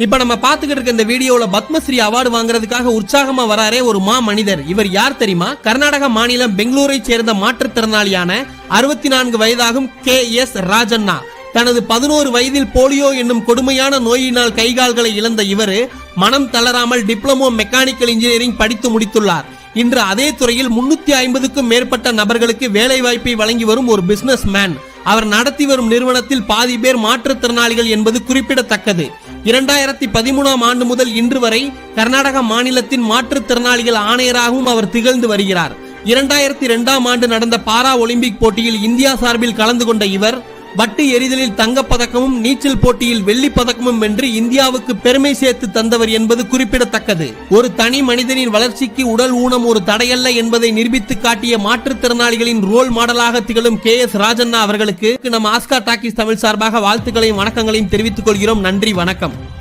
இப்ப நம்ம பாத்துக்கிட்டு இருக்க இந்த வீடியோல பத்மஸ்ரீ அவார்டு வாங்குறதுக்காக உற்சாகமா வராரே ஒரு மனிதர். இவர் யார் தெரியுமா? கர்நாடக மாநிலம் பெங்களூரை சேர்ந்த மாற்றுத்திறனாளியான 64 வயதாகும் KS ராஜண்ணா. தனது 11 வயதில் போலியோ என்னும் கொடுமையான நோயினால் கைகால்களை இழந்த இவர் மனம் தளராமல் டிப்ளமோ மெக்கானிக்கல் இன்ஜினியரிங் படித்து முடித்துள்ளார். இன்று அதே துறையில் 350க்கும் மேற்பட்ட நபர்களுக்கு வேலை வாய்ப்பை வழங்கி வரும் ஒரு பிசினஸ் மேன். அவர் நடத்தி வரும் நிறுவனத்தில் பாதி பேர் மாற்றுத்திறனாளிகள் என்பது குறிப்பிடத்தக்கது. 2013ஆம் ஆண்டு முதல் இன்று வரை கர்நாடக மாநிலத்தின் மாற்றுத்திறனாளிகள் ஆணையராகவும் அவர் திகழ்ந்து வருகிறார். 2002ஆம் ஆண்டு நடந்த பாரா ஒலிம்பிக் போட்டியில் இந்தியா சார்பில் கலந்து கொண்ட இவர் வட்டு எறிதலில் தங்கப்பதக்கமும் நீச்சல் போட்டியில் வெள்ளிப் பதக்கமும் வென்று இந்தியாவுக்கு பெருமை சேர்த்து தந்தவர் என்பது குறிப்பிடத்தக்கது. ஒரு தனி மனிதனின் வளர்ச்சிக்கு உடல் ஊனம் ஒரு தடையல்ல என்பதை நிரூபித்து காட்டிய மாற்றுத்திறனாளிகளின் ரோல் மாடலாக திகழும் KS ராஜண்ணா அவர்களுக்கு நம்ம ஆஸ்கார் டாக்கீஸ் தமிழ் சார்பாக வாழ்த்துக்களையும் வணக்கங்களையும் தெரிவித்துக் கொள்கிறோம். நன்றி, வணக்கம்.